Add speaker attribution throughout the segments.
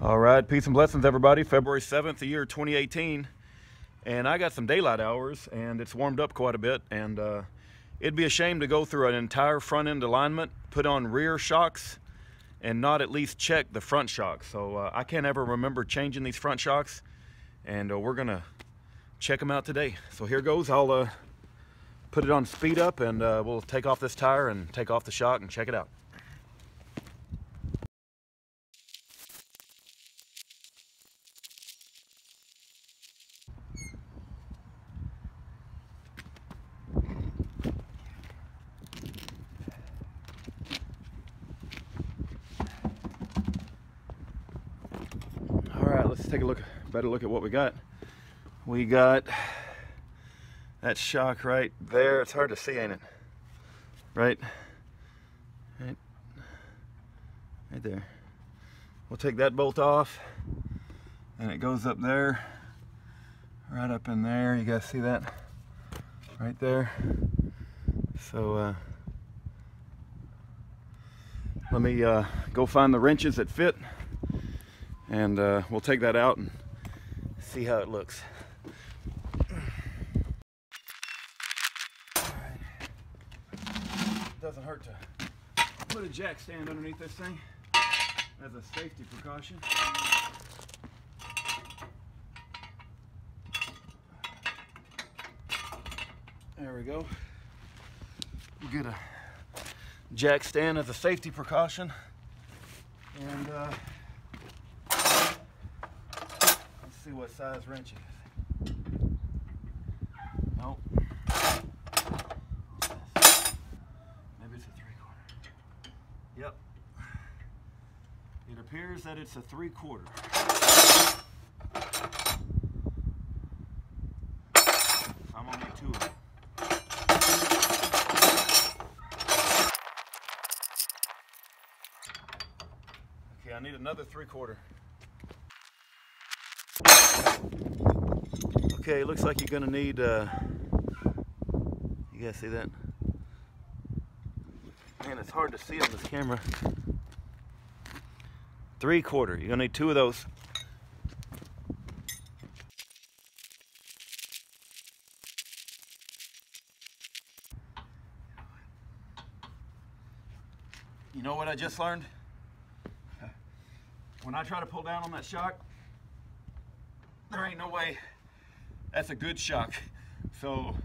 Speaker 1: All right, peace and blessings, everybody. February 7th, the year 2018, and I got some daylight hours, and it's warmed up quite a bit, and it'd be a shame to go through an entire front end alignment, put on rear shocks, and not at least check the front shocks. So I can't ever remember changing these front shocks, and we're gonna check them out today. So here goes. I'll put it on speed up, and we'll take off this tire and take off the shock and check it out. Let's take a better look at what we got. We got that shock right there. It's hard to see, ain't it? Right there. We'll take that bolt off, and it goes up there, right up in there. You guys see that? Right there. So let me go find the wrenches that fit, and we'll take that out and see how it looks. Doesn't hurt to put a jack stand underneath this thing as a safety precaution. There we go. Get a jack stand as a safety precaution, and see what size wrench it is. Nope. Maybe it's a 3/4. Yep. It appears that it's a 3/4. I'm gonna need 2 of them. Okay, I need another 3/4. Okay, looks like you're gonna need, you guys see that? Man, it's hard to see on this camera. 3/4, you're gonna need 2 of those. You know what I just learned? When I try to pull down on that shock, there ain't no way that's a good shock. So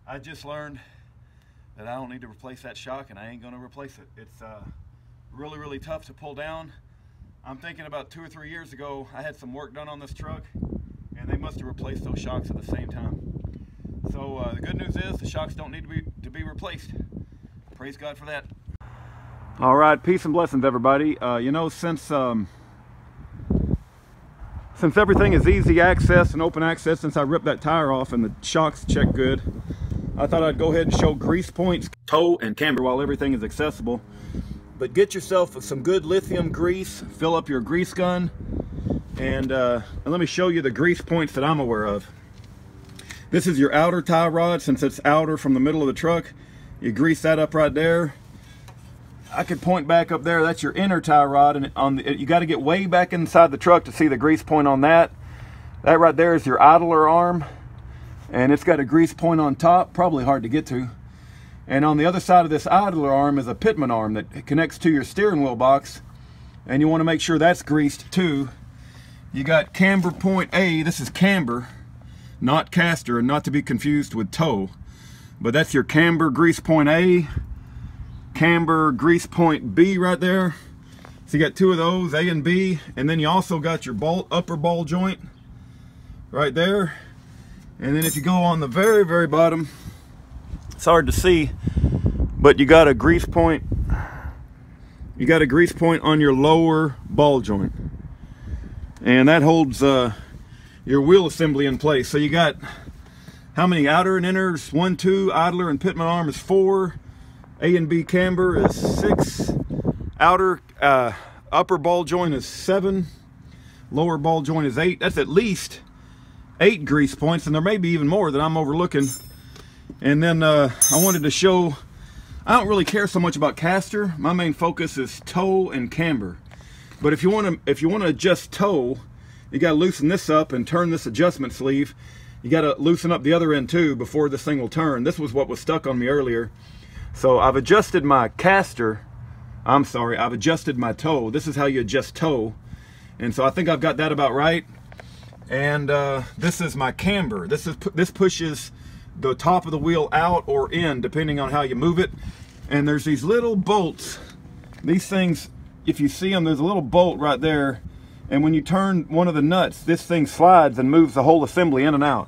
Speaker 1: I just learned that I don't need to replace that shock, and I ain't gonna replace it. It's really, really tough to pull down. I'm thinking about 2 or 3 years ago, I had some work done on this truck, and they must have replaced those shocks at the same time. So the good news is the shocks don't need to be replaced. Praise God for that. All right, peace and blessings, everybody. You know, since everything is easy access and open access, since I ripped that tire off and the shocks check good, I thought I'd go ahead and show grease points, toe, and camber while everything is accessible. But get yourself some good lithium grease, fill up your grease gun, and let me show you the grease points that I'm aware of. This is your outer tie rod. Since it's outer from the middle of the truck, you grease that up right there. I could point back up there. That's your inner tie rod, and you got to get way back inside the truck to see the grease point on that. That right there is your idler arm, and it's got a grease point on top, probably hard to get to. And on the other side of this idler arm is a pitman arm that connects to your steering wheel box, and you want to make sure that's greased too. You got camber point A. This is camber, not caster, and not to be confused with toe, but that's your camber grease point A. Camber grease point B right there. So you got 2 of those, A and B, and then you also got your upper ball joint right there. And then if you go on the very, very bottom, it's hard to see, but you got a grease point. You got a grease point on your lower ball joint, and that holds your wheel assembly in place. So you got how many outer and inners? 1, 2. Idler and pitman arm is 4. A and B camber is 6. Outer upper ball joint is 7. Lower ball joint is 8. That's at least 8 grease points, and there may be even more that I'm overlooking. And then I wanted to show, I don't really care so much about caster. My main focus is toe and camber. But if you want to adjust toe, you got to loosen this up and turn this adjustment sleeve. You got to loosen up the other end too before this thing will turn. This was what was stuck on me earlier. So I've adjusted my caster. I've adjusted my toe. This is how you adjust toe. And so I think I've got that about right. And this is my camber. This pushes the top of the wheel out or in, depending on how you move it. And there's these little bolts. These things, if you see them, there's a little bolt right there. And when you turn one of the nuts, this thing slides and moves the whole assembly in and out.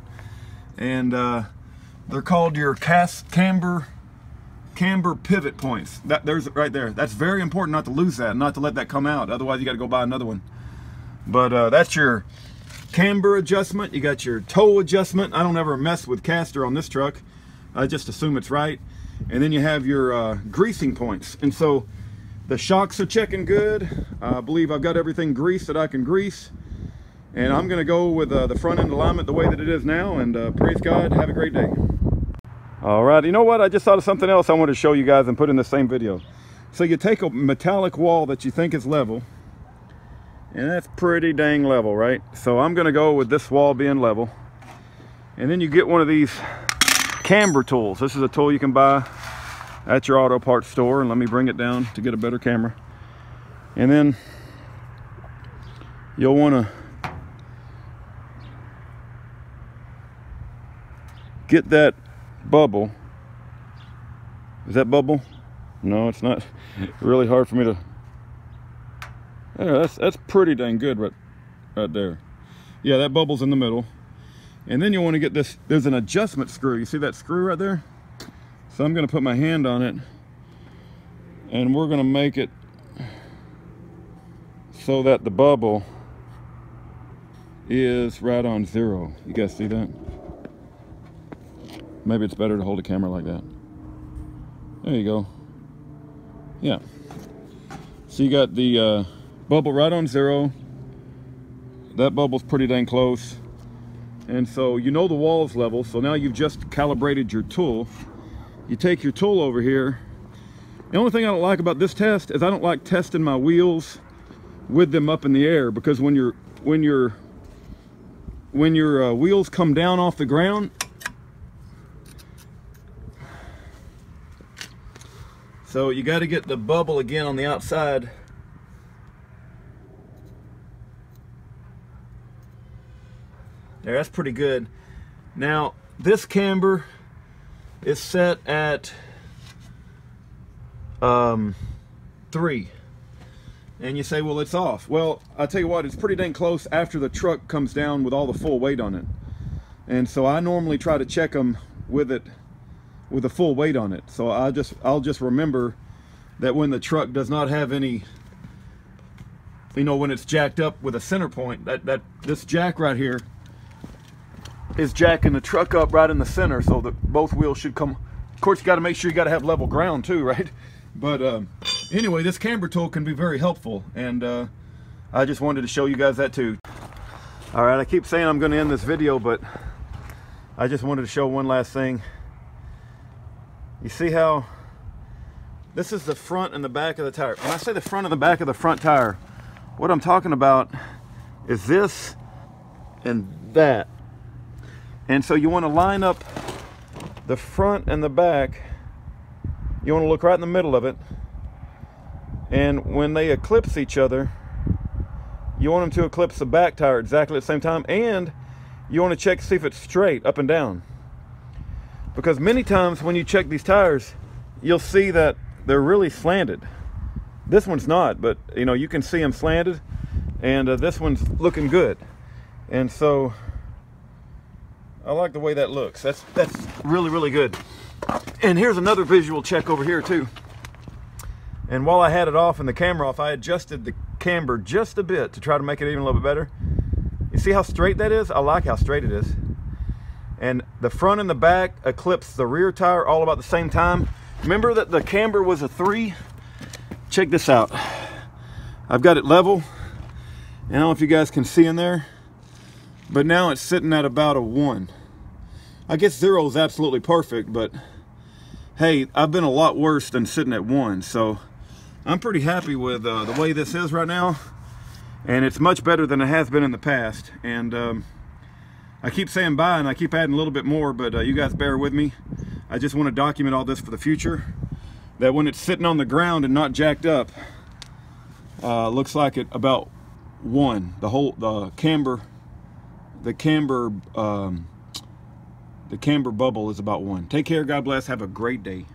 Speaker 1: And they're called your camber pivot points. There's it right there. That's very important not to lose that, not to let that come out. Otherwise, you got to go buy another one. But that's your camber adjustment. You got your toe adjustment. I don't ever mess with caster on this truck. I just assume it's right. And then you have your greasing points. And so the shocks are checking good. I believe I've got everything greased that I can grease. And I'm going to go with the front end alignment the way that it is now. And praise God, have a great day. All right, you know what? I just thought of something else I wanted to show you guys and put in the same video. So you take a metallic wall that you think is level. And that's pretty dang level, right? So I'm going to go with this wall being level. And then you get one of these camber tools. This is a tool you can buy at your auto parts store, and let me bring it down to get a better camera. And then you'll want to get that bubble. Is that bubble? No, it's not. Really hard for me to. Yeah, that's pretty dang good right there. Yeah, that bubble's in the middle. And then you want to get this. There's an adjustment screw. You see that screw right there? So I'm going to put my hand on it, and we're going to make it so that the bubble is right on 0. You guys see that? Maybe it's better to hold a camera like that. There you go. Yeah. So you got the bubble right on 0. That bubble's pretty dang close. And so you know the wall's level, so now you've just calibrated your tool. You take your tool over here. The only thing I don't like about this test is I don't like testing my wheels with them up in the air, because when your wheels come down off the ground, so you got to get the bubble again on the outside. There, that's pretty good. Now this camber is set at 3, and you say, well, it's off. Well, I'll tell you what, it's pretty dang close after the truck comes down with all the full weight on it. And so I normally try to check them with the full weight on it. So I'll just remember that when the truck does not have any, you know, when it's jacked up with a center point, that this jack right here is jacking the truck up right in the center, so that both wheels should come. Of course, you got to make sure you got to have level ground too, right? But anyway, this camber tool can be very helpful, and I just wanted to show you guys that too. All right, I keep saying I'm going to end this video, but I just wanted to show one last thing. You see how this is the front and the back of the tire. When I say the front and the back of the front tire, what I'm talking about is this and that. And so you want to line up the front and the back. You want to look right in the middle of it. And when they eclipse each other, you want them to eclipse the back tire exactly at the same time. And you want to check to see if it's straight up and down. Because many times when you check these tires, you'll see that they're really slanted. This one's not, but you know, you can see them slanted. And this one's looking good. And so I like the way that looks. That's really, really good. And here's another visual check over here too. And while I had it off and the camera off, I adjusted the camber just a bit to try to make it even a little bit better. You see how straight that is? I like how straight it is. And the front and the back eclipse the rear tire all about the same time. Remember that the camber was a 3? Check this out. I've got it level. And I don't know if you guys can see in there, but now it's sitting at about a 1. I guess 0 is absolutely perfect, but hey, I've been a lot worse than sitting at 1. So I'm pretty happy with the way this is right now. and it's much better than it has been in the past. And I keep saying bye and I keep adding a little bit more, but you guys bear with me. I just want to document all this for the future, that when it's sitting on the ground and not jacked up, looks like it about 1. The camber bubble is about 1. Take care, God bless, have a great day.